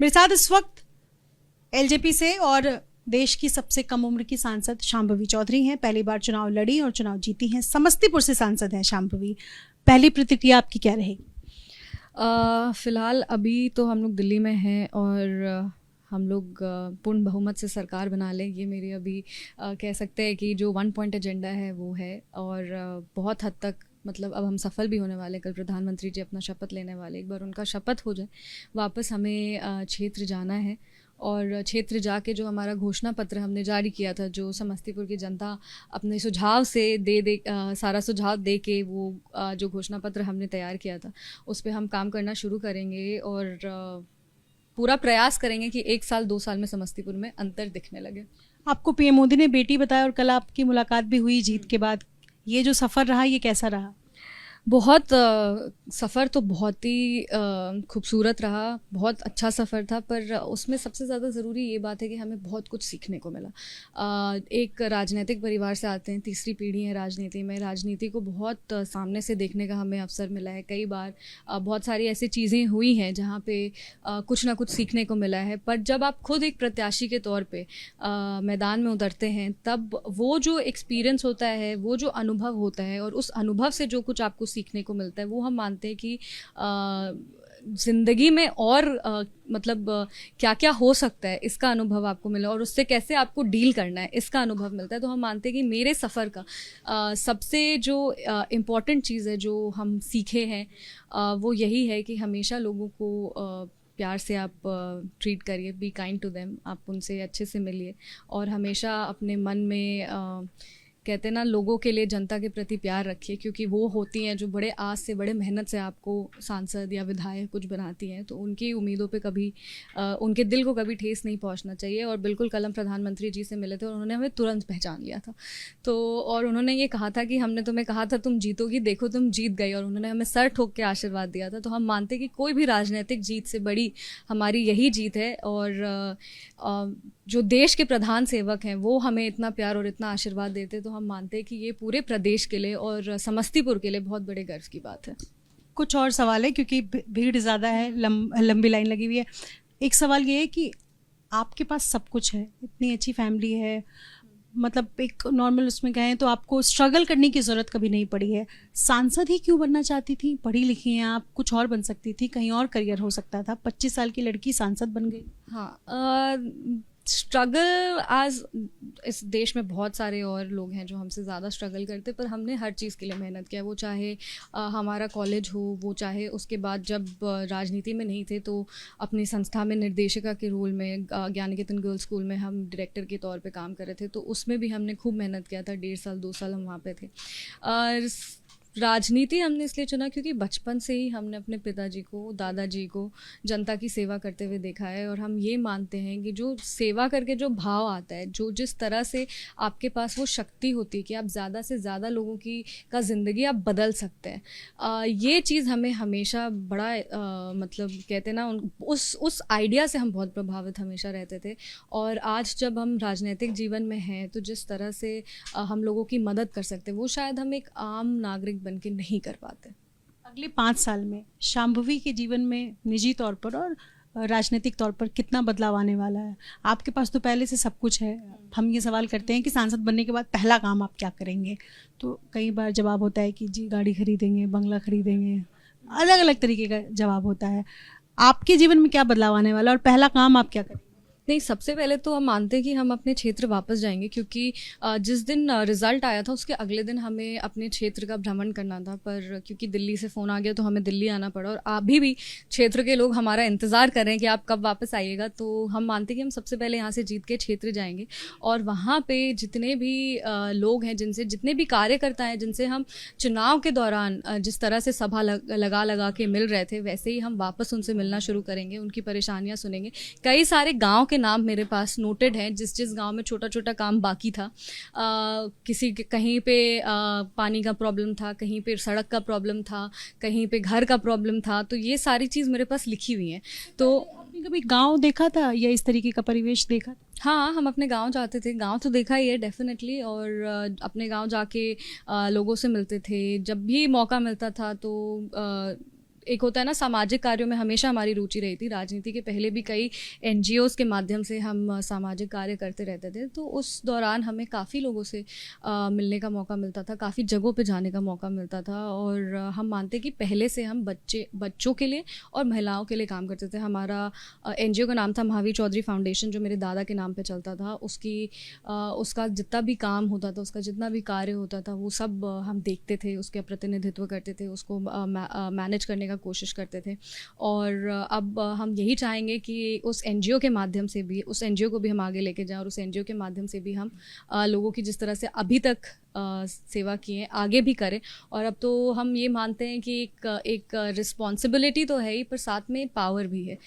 मेरे साथ इस वक्त एलजेपी से और देश की सबसे कम उम्र की सांसद शांभवी चौधरी हैं। पहली बार चुनाव लड़ी और चुनाव जीती हैं। समस्तीपुर से सांसद हैं शांभवी। पहली प्रतिक्रिया आपकी क्या रहेगी? फ़िलहाल अभी तो हम लोग दिल्ली में हैं और हम लोग पूर्ण बहुमत से सरकार बना लें, ये मेरी अभी कह सकते हैं कि जो 1 पॉइंट एजेंडा है वो है। और बहुत हद तक मतलब अब हम सफल भी होने वाले। कल प्रधानमंत्री जी अपना शपथ लेने वाले, एक बार उनका शपथ हो जाए वापस हमें क्षेत्र जाना है और क्षेत्र जाके जो हमारा घोषणा पत्र हमने जारी किया था, जो समस्तीपुर की जनता अपने सुझाव से सारा सुझाव दे के वो जो घोषणा पत्र हमने तैयार किया था उस पर हम काम करना शुरू करेंगे और पूरा प्रयास करेंगे कि 1 साल 2 साल में समस्तीपुर में अंतर दिखने लगे। आपको पीएम मोदी ने बेटी बताया और कल आपकी मुलाकात भी हुई जीत के बाद। ये जो सफ़र रहा ये कैसा रहा? बहुत सफ़र तो बहुत ही खूबसूरत रहा, बहुत अच्छा सफ़र था, पर उसमें सबसे ज़्यादा ज़रूरी ये बात है कि हमें बहुत कुछ सीखने को मिला। एक राजनीतिक परिवार से आते हैं, तीसरी पीढ़ी है राजनीति में। राजनीति को बहुत सामने से देखने का हमें अवसर मिला है। कई बार बहुत सारी ऐसी चीज़ें हुई हैं जहाँ पे कुछ ना कुछ सीखने को मिला है, पर जब आप खुद एक प्रत्याशी के तौर पे मैदान में उतरते हैं तब वो जो एक्सपीरियंस होता है, वो जो अनुभव होता है और उस अनुभव से जो कुछ आपको सीखने को मिलता है वो हम मानते हैं कि ज़िंदगी में और मतलब क्या क्या हो सकता है इसका अनुभव आपको मिला और उससे कैसे आपको डील करना है इसका अनुभव मिलता है। तो हम मानते हैं कि मेरे सफ़र का सबसे जो इम्पॉर्टेंट चीज़ है जो हम सीखे हैं वो यही है कि हमेशा लोगों को प्यार से आप ट्रीट करिए, बी काइंड टू देम, आप उनसे अच्छे से मिलिए और हमेशा अपने मन में कहते हैं ना, लोगों के लिए, जनता के प्रति प्यार रखिए, क्योंकि वो होती हैं जो बड़े आस से, बड़े मेहनत से आपको सांसद या विधायक कुछ बनाती हैं। तो उनकी उम्मीदों पे कभी उनके दिल को कभी ठेस नहीं पहुंचना चाहिए। और बिल्कुल कल हम प्रधानमंत्री जी से मिले थे और उन्होंने हमें तुरंत पहचान लिया था। तो और उन्होंने ये कहा था कि हमने तुम्हें कहा था तुम जीतोगी, देखो तुम जीत गई, और उन्होंने हमें सर ठोक के आशीर्वाद दिया था। तो हम मानते कि कोई भी राजनीतिक जीत से बड़ी हमारी यही जीत है। और जो देश के प्रधान सेवक हैं वो हमें इतना प्यार और इतना आशीर्वाद देते, तो हम मानते हैं कि ये पूरे प्रदेश के लिए और समस्तीपुर के लिए बहुत बड़े गर्व की बात है। कुछ और सवाल है क्योंकि भीड़ ज़्यादा है, लंबी लाइन लगी हुई है। एक सवाल ये है कि आपके पास सब कुछ है, इतनी अच्छी फैमिली है, मतलब एक नॉर्मल उसमें कहें तो आपको स्ट्रगल करने की ज़रूरत कभी नहीं पड़ी है। सांसद ही क्यों बनना चाहती थी? पढ़ी लिखी हैं आप, कुछ और बन सकती थी, कहीं और करियर हो सकता था। 25 साल की लड़की सांसद बन गई। हाँ, स्ट्रगल आज इस देश में बहुत सारे और लोग हैं जो हमसे ज़्यादा स्ट्रगल करते, पर हमने हर चीज़ के लिए मेहनत किया। वो चाहे हमारा कॉलेज हो, वो चाहे उसके बाद जब राजनीति में नहीं थे तो अपनी संस्था में निर्देशिका के रोल में ज्ञानकेतन गर्ल्स स्कूल में हम डायरेक्टर के तौर पे काम कर रहे थे, तो उसमें भी हमने खूब मेहनत किया था। 1.5 साल 2 साल हम वहाँ पे थे। और राजनीति हमने इसलिए चुना क्योंकि बचपन से ही हमने अपने पिताजी को, दादाजी को जनता की सेवा करते हुए देखा है। और हम ये मानते हैं कि जो सेवा करके जो भाव आता है, जो जिस तरह से आपके पास वो शक्ति होती है कि आप ज़्यादा से ज़्यादा लोगों की ज़िंदगी आप बदल सकते हैं, ये चीज़ हमें हमेशा बड़ा मतलब कहते हैं ना, उस आइडिया से हम बहुत प्रभावित हमेशा रहते थे। और आज जब हम राजनीतिक जीवन में हैं तो जिस तरह से हम लोगों की मदद कर सकते हैं वो शायद हम एक आम नागरिक बन के नहीं कर पाते। अगले 5 साल में शांभवी के जीवन में निजी तौर पर और राजनीतिक तौर पर कितना बदलाव आने वाला है? आपके पास तो पहले से सब कुछ है। हम ये सवाल करते हैं कि सांसद बनने के बाद पहला काम आप क्या करेंगे, तो कई बार जवाब होता है कि जी गाड़ी खरीदेंगे, बंगला खरीदेंगे, अलग अलग तरीके का जवाब होता है। आपके जीवन में क्या बदलाव आने वाला है और पहला काम आप क्या करेंगे? नहीं, सबसे पहले तो हम मानते हैं कि हम अपने क्षेत्र वापस जाएंगे, क्योंकि जिस दिन रिज़ल्ट आया था उसके अगले दिन हमें अपने क्षेत्र का भ्रमण करना था, पर क्योंकि दिल्ली से फ़ोन आ गया तो हमें दिल्ली आना पड़ा। और अभी भी क्षेत्र के लोग हमारा इंतज़ार कर रहे हैं कि आप कब वापस आइएगा। तो हम मानते हैं कि हम सबसे पहले यहाँ से जीत के क्षेत्र जाएंगे और वहाँ पर जितने भी लोग हैं, जितने भी कार्यकर्ता हैं, जिनसे हम चुनाव के दौरान जिस तरह से सभा लगा के मिल रहे थे, वैसे ही हम वापस उनसे मिलना शुरू करेंगे, उनकी परेशानियाँ सुनेंगे। कई सारे गाँव के नाम मेरे पास नोटेड हैं, जिस गांव में छोटा छोटा काम बाकी था, किसी के कहीं पे पानी का प्रॉब्लम था, कहीं पे सड़क का प्रॉब्लम था, कहीं पे घर का प्रॉब्लम था, तो ये सारी चीज़ मेरे पास लिखी हुई हैं। तो आपने कभी गांव देखा था या इस तरीके का परिवेश देखा था? हाँ, हम अपने गांव जाते थे, गांव तो देखा ही है डेफिनेटली। और अपने गांव जाके लोगों से मिलते थे, जब भी मौका मिलता था। तो एक होता है ना, सामाजिक कार्यों में हमेशा हमारी रुचि रही थी। राजनीति के पहले भी कई NGOs के माध्यम से हम सामाजिक कार्य करते रहते थे, तो उस दौरान हमें काफ़ी लोगों से मिलने का मौका मिलता था, काफ़ी जगहों पे जाने का मौका मिलता था। और हम मानते कि पहले से हम बच्चों के लिए और महिलाओं के लिए काम करते थे। हमारा NGO का नाम था महावीर चौधरी फाउंडेशन, जो मेरे दादा के नाम पे चलता था। उसका जितना भी काम होता था, उसका जितना भी कार्य होता था, वो सब हम देखते थे, उसके प्रतिनिधित्व करते थे, उसको मैनेज करने का कोशिश करते थे। और अब हम यही चाहेंगे कि उस NGO के माध्यम से भी, उस NGO को भी हम आगे लेके जाएं, और उस NGO के माध्यम से भी हम लोगों की जिस तरह से अभी तक सेवा किए आगे भी करें। और अब तो हम ये मानते हैं कि एक रिस्पॉन्सिबिलिटी तो है ही, पर साथ में पावर भी है।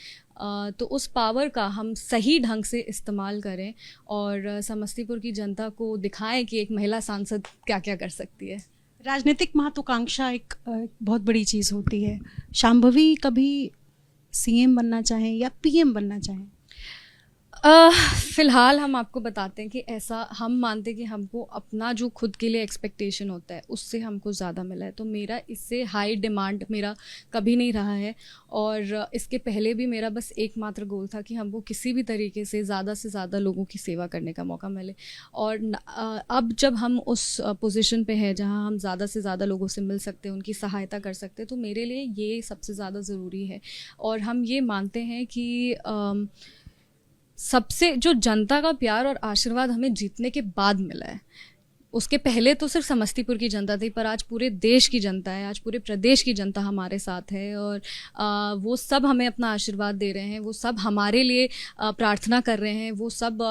तो उस पावर का हम सही ढंग से इस्तेमाल करें और समस्तीपुर की जनता को दिखाएं कि एक महिला सांसद क्या क्या कर सकती है। राजनीतिक महत्वाकांक्षा एक बहुत बड़ी चीज़ होती है। शांभवी कभी CM बनना चाहें या PM बनना चाहें? फ़िलहाल हम आपको बताते हैं कि ऐसा हम मानते हैं कि हमको अपना जो खुद के लिए एक्सपेक्टेशन होता है, उससे हमको ज़्यादा मिला है। तो मेरा इससे हाई डिमांड मेरा कभी नहीं रहा है। और इसके पहले भी मेरा बस एकमात्र गोल था कि हमको किसी भी तरीके से ज़्यादा लोगों की सेवा करने का मौका मिले। और अब जब हम उस पोजीशन पे हैं जहाँ हम ज़्यादा से ज़्यादा लोगों से मिल सकते हैं, उनकी सहायता कर सकते हैं, तो मेरे लिए ये सबसे ज़्यादा ज़रूरी है। और हम ये मानते हैं कि सबसे जो जनता का प्यार और आशीर्वाद हमें जीतने के बाद मिला है, उसके पहले तो सिर्फ समस्तीपुर की जनता थी, पर आज पूरे देश की जनता है, आज पूरे प्रदेश की जनता हमारे साथ है। और वो सब हमें अपना आशीर्वाद दे रहे हैं, वो सब हमारे लिए प्रार्थना कर रहे हैं। वो सब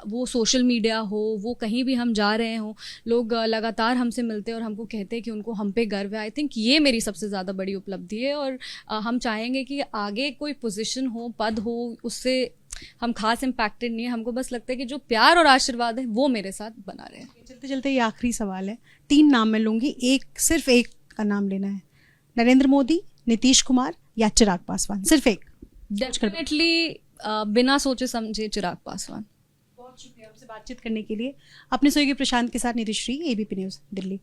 वो सोशल मीडिया हो, वो कहीं भी हम जा रहे हों, लोग लगातार हमसे मिलते हैं और हमको कहते हैं कि उनको हम पे गर्व है। आई थिंक ये मेरी सबसे ज़्यादा बड़ी उपलब्धि है। और हम चाहेंगे कि आगे कोई पोजीशन हो, पद हो, उससे हम खास इम्पैक्टेड नहीं है। हमको बस लगता है कि जो प्यार और आशीर्वाद है वो मेरे साथ बना रहे। चलते चलते ये आखिरी सवाल है, 3 नाम मैं लूँगी, सिर्फ एक का नाम लेना है। नरेंद्र मोदी, नीतीश कुमार या चिराग पासवान? सिर्फ एक। डेफिनेटली बिना सोचे समझे चिराग पासवान। बहुत शुक्रिया आपसे बातचीत करने के लिए। अपने सहयोगी प्रशांत के साथ निधिश्री, ABP न्यूज़, दिल्ली।